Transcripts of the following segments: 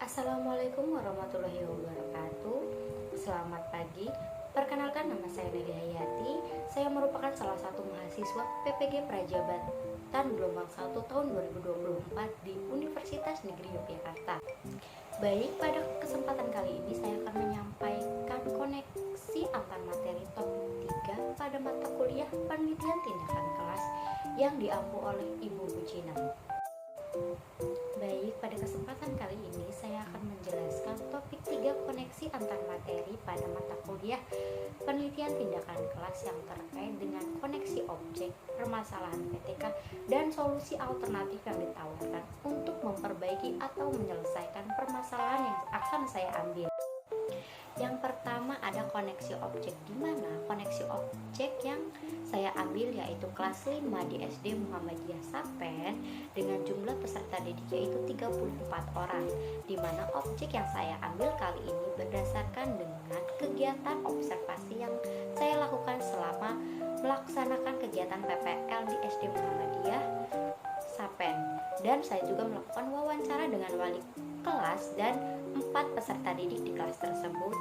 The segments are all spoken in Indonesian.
Assalamualaikum warahmatullahi wabarakatuh. Selamat pagi. Perkenalkan, nama saya Nadia Hayati. Saya merupakan salah satu mahasiswa PPG Prajabatan Gelombang 1 tahun 2024 di Universitas Negeri Yogyakarta. Baik, pada kesempatan kali ini saya akan menyampaikan koneksi antar materi topik 3 pada mata kuliah penelitian tindakan kelas yang diampu oleh Ibu Bujina. Baik, pada kesempatan kali ini saya akan menjelaskan topik 3 koneksi antar materi pada mata kuliah penelitian tindakan kelas yang terkait dengan koneksi objek, permasalahan PTK, dan solusi alternatif yang ditawarkan untuk memperbaiki atau menyelesaikan permasalahan yang akan saya ambil. Yang pertama ada koneksi objek, di mana koneksi objek yang saya ambil yaitu kelas 5 di SD Muhammadiyah Sapen dengan jumlah peserta didik yaitu 34 orang, di mana objek yang saya ambil kali ini berdasarkan dengan kegiatan observasi yang saya lakukan selama melaksanakan kegiatan PPL di SD Muhammadiyah Sapen, dan saya juga melakukan wawancara dengan wali kelas dan 4 peserta didik di kelas tersebut.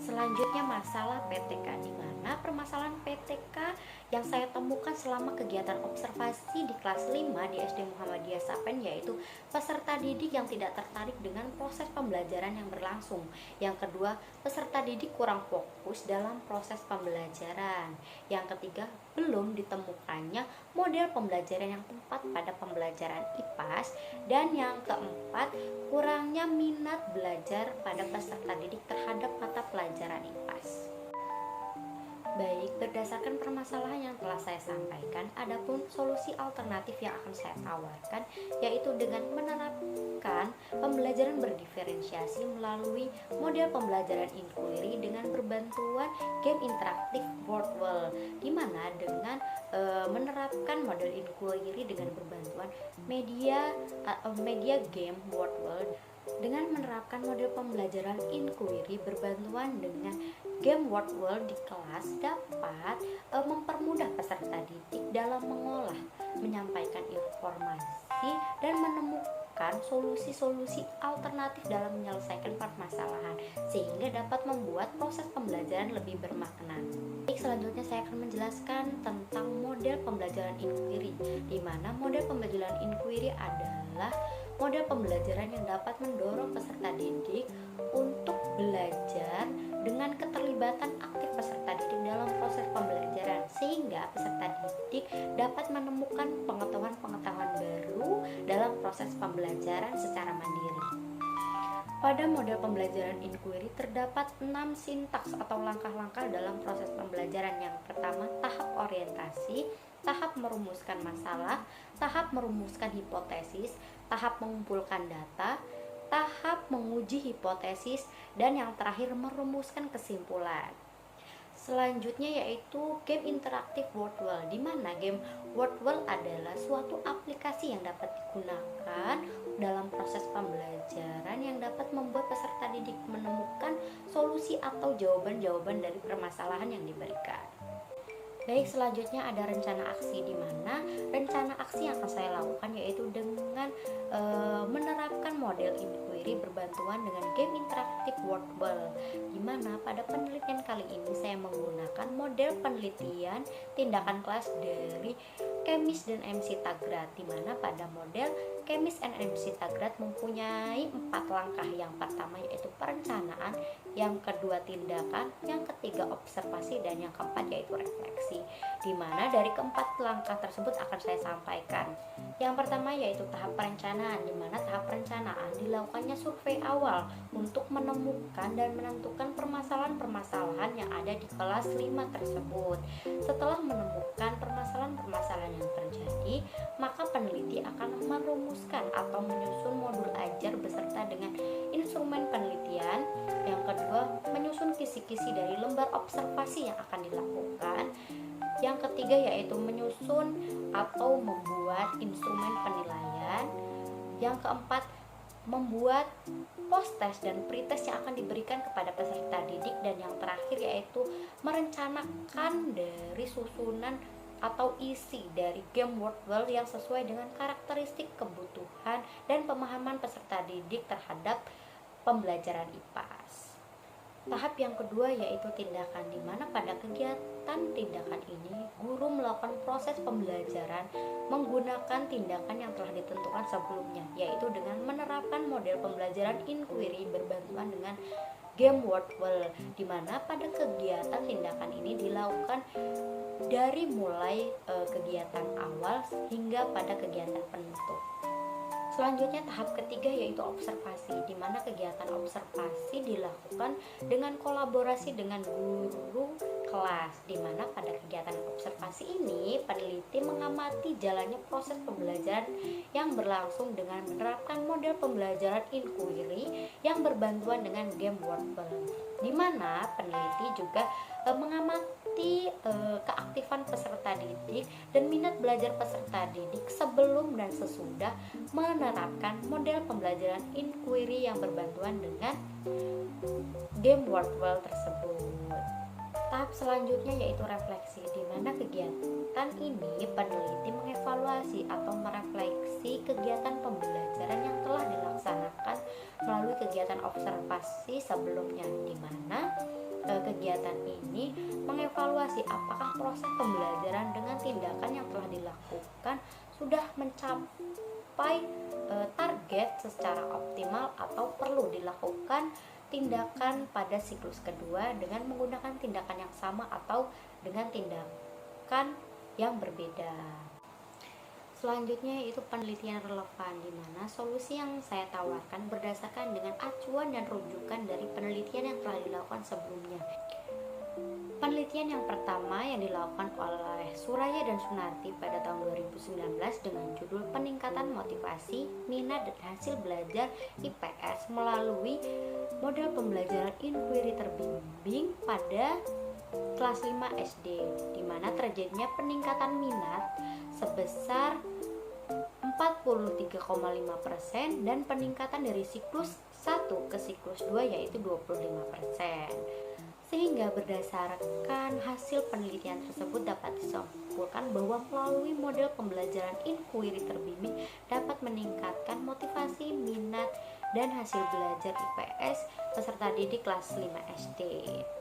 Selanjutnya masalah PTK, di mana permasalahan PTK yang saya temukan selama kegiatan observasi di kelas 5 di SD Muhammadiyah Sapen yaitu peserta didik yang tidak tertarik dengan proses pembelajaran yang berlangsung. Yang kedua, peserta didik kurang fokus dalam proses pembelajaran. Yang ketiga, belum ditemukannya model pembelajaran yang tepat pada pembelajaran IPAS. Dan yang keempat, kurangnya minat belajar pada peserta didik terhadap mata pelajaran IPAS. Baik, berdasarkan permasalahan yang telah saya sampaikan, adapun solusi alternatif yang akan saya tawarkan yaitu dengan menerapkan pembelajaran berdiferensiasi melalui model pembelajaran inquiry dengan berbantuan game interaktif Wordwall, di mana dengan menerapkan model inquiry dengan berbantuan media game Wordwall. Dengan menerapkan model pembelajaran inquiry berbantuan dengan game Wordwall di kelas dapat mempermudah peserta didik dalam mengolah, menyampaikan informasi, dan menemukan solusi-solusi alternatif dalam menyelesaikan permasalahan sehingga dapat membuat proses pembelajaran lebih bermakna. Selanjutnya saya akan menjelaskan tentang model pembelajaran inquiry, di mana model pembelajaran inquiry adalah model pembelajaran yang dapat mendorong peserta didik untuk belajar dengan keterlibatan aktif peserta didik dalam proses pembelajaran, sehingga peserta didik dapat menemukan pengetahuan-pengetahuan baru dalam proses pembelajaran secara mandiri. Pada model pembelajaran inquiry terdapat 6 sintaks atau langkah-langkah dalam proses pembelajaran. Yang pertama, tahap orientasi, tahap merumuskan masalah, tahap merumuskan hipotesis, tahap mengumpulkan data, tahap menguji hipotesis, dan yang terakhir merumuskan kesimpulan. Selanjutnya yaitu game interaktif Wordwall, di mana game Wordwall adalah suatu aplikasi yang dapat digunakan dalam proses pembelajaran yang dapat membuat peserta didik menemukan solusi atau jawaban-jawaban dari permasalahan yang diberikan. Baik, selanjutnya ada rencana aksi, di mana rencana aksi yang akan saya lakukan yaitu dengan menerapkan model inquiry berbantuan dengan game interaktif Wordwall, di mana pada penelitian kali ini saya menggunakan model penelitian tindakan kelas dari Kemis dan MC Tagrat, di mana pada model Kemis dan MC Tagrat mempunyai 4 langkah. Yang pertama yaitu perencanaan, yang kedua tindakan, yang ketiga observasi, dan yang keempat yaitu refleksi, di mana dari keempat langkah tersebut akan saya sampaikan. Yang pertama yaitu tahap perencanaan, di mana tahap perencanaan dilakukannya survei awal untuk menemukan dan menentukan permasalahan-permasalahan yang ada di kelas 5 tersebut. Setelah menemukan permasalahan-permasalahan yang terjadi, maka peneliti akan merumuskan atau menyusun modul ajar beserta dengan instrumen penelitian. Yang kedua, menyusun kisi-kisi dari lembar observasi yang akan dilakukan. Yang ketiga yaitu menyusun atau membuat instrumen penilaian. Yang keempat, membuat post-test dan pre-test yang akan diberikan kepada peserta didik. Dan yang terakhir yaitu merencanakan dari susunan atau isi dari game Wordwell yang sesuai dengan karakteristik kebutuhan dan pemahaman peserta didik terhadap pembelajaran IPAS. Tahap yang kedua yaitu tindakan, di mana pada kegiatan tindakan ini guru melakukan proses pembelajaran menggunakan tindakan yang telah ditentukan sebelumnya, yaitu dengan menerapkan model pembelajaran inquiry berbantuan dengan game Wordwell, di mana pada kegiatan tindakan ini dilakukan dari mulai kegiatan awal hingga pada kegiatan penutup. Selanjutnya tahap ketiga yaitu observasi, di mana kegiatan observasi dilakukan dengan kolaborasi dengan guru kelas, di mana pada kegiatan observasi ini peneliti mengamati jalannya proses pembelajaran yang berlangsung dengan menerapkan model pembelajaran inquiry yang berbantuan dengan game Wordwell, di mana peneliti juga mengamati keaktifan peserta didik dan minat belajar peserta didik sebelum dan sesudah menerapkan model pembelajaran inquiry yang berbantuan dengan game Wordwell tersebut. Tahap selanjutnya yaitu refleksi, di mana kegiatan ini peneliti mengevaluasi atau merefleksi kegiatan pembelajaran yang telah dilaksanakan melalui kegiatan observasi sebelumnya, di mana kegiatan ini mengevaluasi apakah proses pembelajaran dengan tindakan yang telah dilakukan sudah mencapai target secara optimal atau perlu dilakukan tindakan pada siklus kedua dengan menggunakan tindakan yang sama atau dengan tindakan yang berbeda. Selanjutnya yaitu penelitian relevan, di mana solusi yang saya tawarkan berdasarkan dengan acuan dan rujukan dari penelitian yang telah dilakukan sebelumnya. Penelitian yang pertama yang dilakukan oleh Suraya dan Sunarti pada tahun 2019 dengan judul peningkatan motivasi, minat, dan hasil belajar IPS melalui model pembelajaran inquiry terbimbing pada kelas 5 SD, di mana terjadinya peningkatan minat sebesar 43,5% dan peningkatan dari siklus 1 ke siklus 2 yaitu 25%. Sehingga berdasarkan hasil penelitian tersebut dapat disimpulkan bahwa melalui model pembelajaran inquiry terbimbing dapat meningkatkan motivasi, minat, dan hasil belajar IPS peserta didik kelas 5 SD.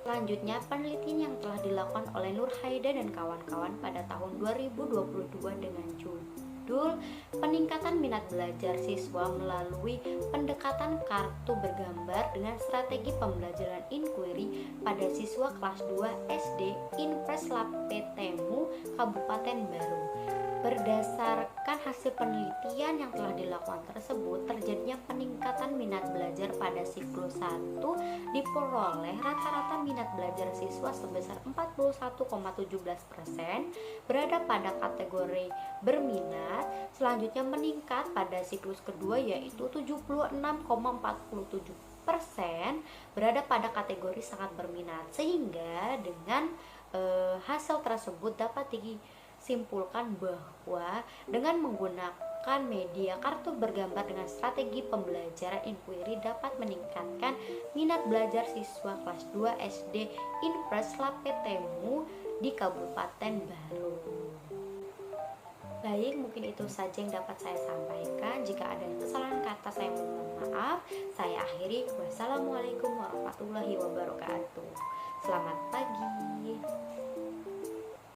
Selanjutnya, penelitian yang telah dilakukan oleh Nur Haida dan kawan-kawan pada tahun 2022 dengan judul peningkatan minat belajar siswa melalui pendekatan kartu bergambar dengan strategi pembelajaran inquiry pada siswa kelas 2 SD Inpres Lapetemu, Kabupaten Baru. Berdasarkan hasil penelitian yang telah dilakukan tersebut, terjadinya peningkatan minat belajar pada siklus 1 diperoleh rata-rata minat belajar siswa sebesar 41,17% berada pada kategori berminat. Selanjutnya meningkat pada siklus kedua yaitu 76,47% berada pada kategori sangat berminat. Sehingga dengan hasil tersebut dapat disimpulkan bahwa dengan menggunakan media kartu bergambar dengan strategi pembelajaran inquiry dapat meningkatkan minat belajar siswa kelas 2 SD Inpres Lapetemu di Kabupaten Baru. Baik, mungkin itu saja yang dapat saya sampaikan. Jika ada kesalahan kata saya mohon maaf. Saya akhiri. Wassalamualaikum warahmatullahi wabarakatuh. Selamat pagi.